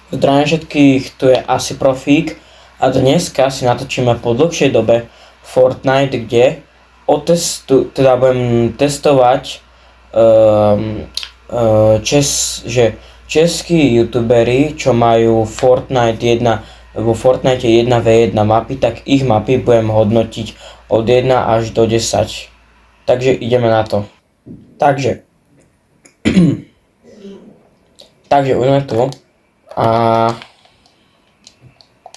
Zdravím všetkých, tu je asi Profík a dneska si natočíme po dlhšej dobe Fortnite, kde budem testovať že českí youtuberi, čo majú vo Fortnite 1v1 mapy, tak ich mapy budem hodnotiť od 1 až do 10. Takže ideme na to. Takže už sme tu. A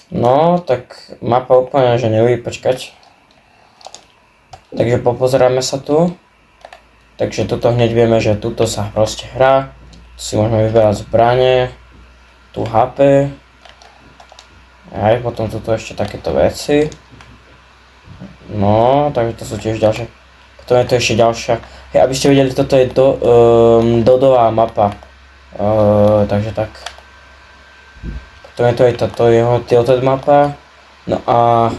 no, tak mapa úplne, že nebude počkať. Takže popozeráme sa tu. Takže tuto hneď vieme, že tuto sa proste hrá. Tu si môžeme vyberať zbranie. Tu HP. Aj potom tuto ešte takéto veci. No, takže to sú tiež ďalšie. Potom je to ešte ďalšia. Hej, aby ste vedeli, toto je Dodová mapa. Takže tak. Potom je to aj táto jeho tilted mapa. No a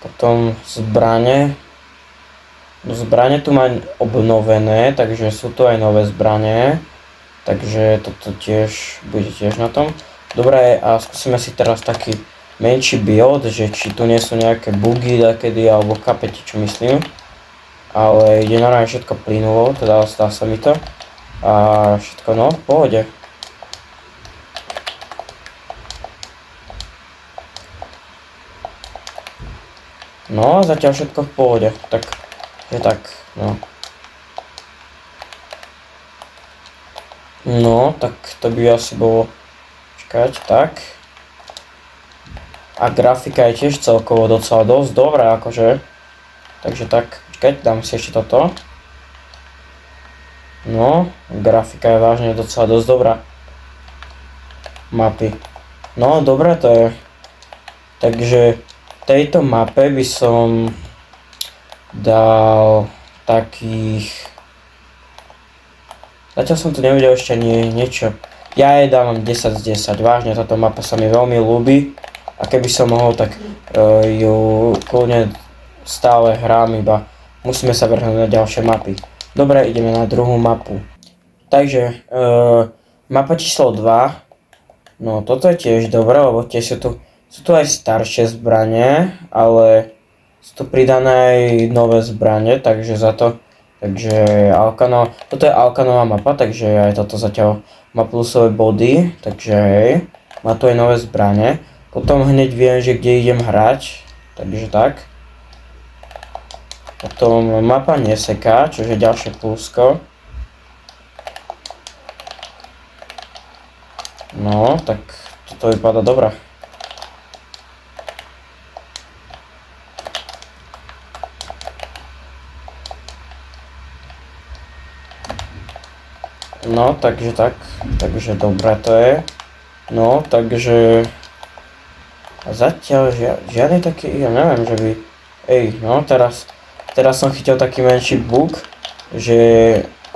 potom zbrane. Zbrane tu má obnovené, takže sú tu aj nové zbrane. Takže toto tiež bude tiež na tom. Dobre, a skúsime si teraz taký menší build, že či tu nie sú nejaké bugy takedy, alebo kapete, čo myslím. Ale ide normálne všetko plynulo, teda zdá sa mi to. A všetko no, v pohode. No, zatiaľ všetko v pohode, tak, no. No, tak to by asi bolo, čakať, tak. A grafika je tiež celkovo docela dosť dobrá, akože. Takže tak, čakať, dám si ešte toto. No, grafika je vážne docela dosť dobrá. Mapy. No, dobré to je. Takže tejto mape by som dal takých... Zatiaľ som tu nevidel ešte niečo. Ja jej dávam 10 z 10, vážne táto mapa sa mi veľmi ľúbi. A keby som mohol, tak ju kľudne stále hrám, iba musíme sa vrhnúť na ďalšie mapy. Dobre, ideme na druhú mapu. Takže, mapa číslo 2. No, toto je tiež dobré, lebo tiež sú tu aj staršie zbranie, ale sú tu pridané aj nové zbranie, takže toto je Alkanová mapa, takže aj toto zatiaľ má plusové body, takže hej, má tu aj nové zbranie. Potom hneď viem, že kde idem hrať, takže tak. Potom mapa neseká, čo je ďalšie plusko. No, tak toto vypadá dobre. No, takže dobré to je. No, takže zatiaľ žiadny taký, ja neviem, že by... No teraz som chytil taký menší bug,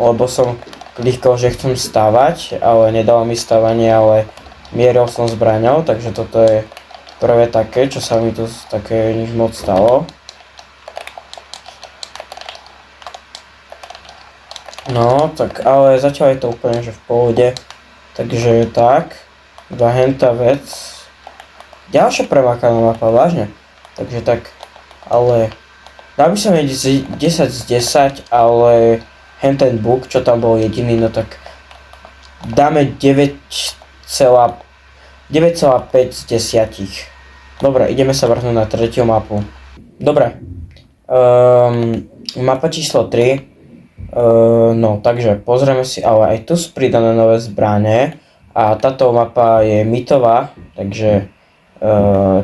lebo som klikol, že chcem stavať, ale nedalo mi stavanie, ale mieril som zbraňou, takže toto je prvé také, čo sa mi tu také nič moc stalo. No, tak ale zatiaľ je to úplne, že v pohode. Takže tak, iba hentá vec. Ďalšia premákaná mapa, vážne. Takže tak, ale dal by som jej 10 z 10, ale ten book, čo tam bol jediný, no tak dáme 9,5 z 10. Dobre, ideme sa vrhnúť na tretiu mapu. Dobre, mapa číslo 3. No, takže pozrieme si, ale aj tu sú pridané nové zbrane a táto mapa je mitová, takže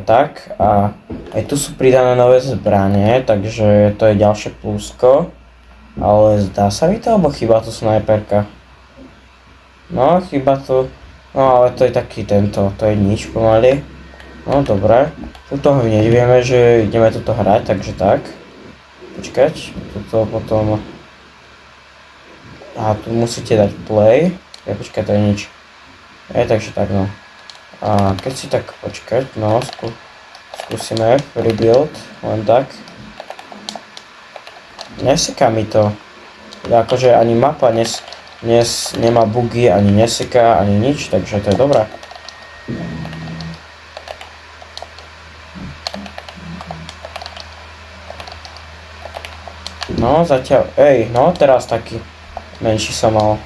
tak, a aj tu sú pridané nové zbrane, takže to je ďalšie plusko, ale zdá sa mi to, alebo chýba tu snajperka? No, chýba tu, no ale to je taký tento, to je nič pomaly. No dobre, tuto hneď vieme, že ideme tuto hrať, takže tak. Počkať, tuto potom... A tu musíte dať play. Ja počkaj, to je nič. Takže tak no. A keď si tak počkať, no skúsime rebuild, len tak. Neseká mi to. Akože ani mapa nemá bugy, ani neseká, ani nič, takže to je dobré. No zatiaľ, no teraz taký menší som mal.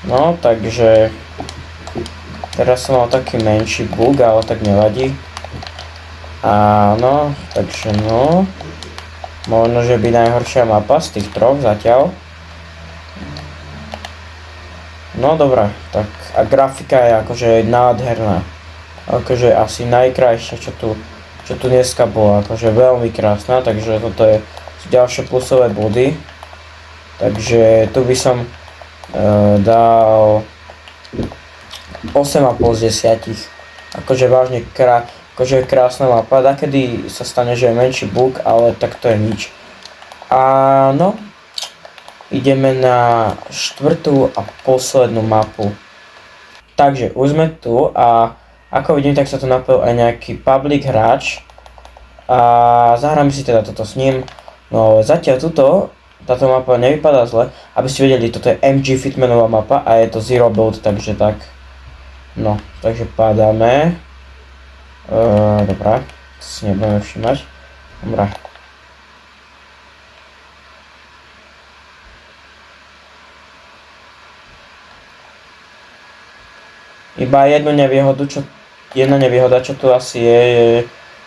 No, takže teraz som mal taký menší bug, ale tak nevadí. Áno, takže no. Možno, že by najhoršia mapa z tých troch zatiaľ. No dobré, tak a grafika je akože nádherná. Akože asi najkrajšia, čo tu dneska bola. Akože veľmi krásna, takže toto je ďalšie plusové body. Takže tu by som dal 8,5 z 10. Akože vážne akože je krásna mapa. Dakedy sa stane, že je menší bug, ale tak to je nič. A no, ideme na štvrtú a poslednú mapu. Takže už sme tu a ako vidím, tak sa tu napojil aj nejaký public hráč. A zahráme si teda toto s ním. No zatiaľ táto mapa nevypadá zle, aby ste vedeli, toto je MG Fitmanová mapa a je to zero build, takže tak. No, takže padáme. Dobrá, to si nebudeme všímať. Dobrá. Iba jedna nevýhoda, čo tu asi je,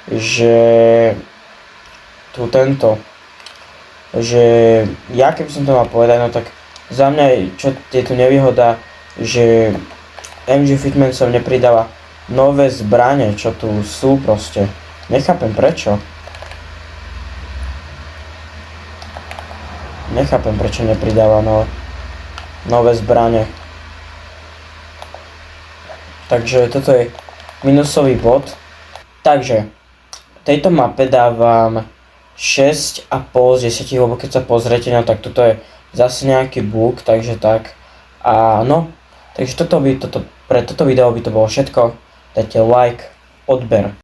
že tu že ja keby som to mal povedať, no tak za mňa čo je tu nevýhoda, že MG Fitman som nepridáva nové zbrane, čo tu sú proste. Nechápem prečo. Nepridáva nové zbrane. Takže toto je minusový bod. Takže tejto mape dávam 6,5 z 10, lebo keď sa pozriete, no tak toto je zase nejaký bug, takže tak. A no, takže pre toto video by to bolo všetko. Dajte like, odber.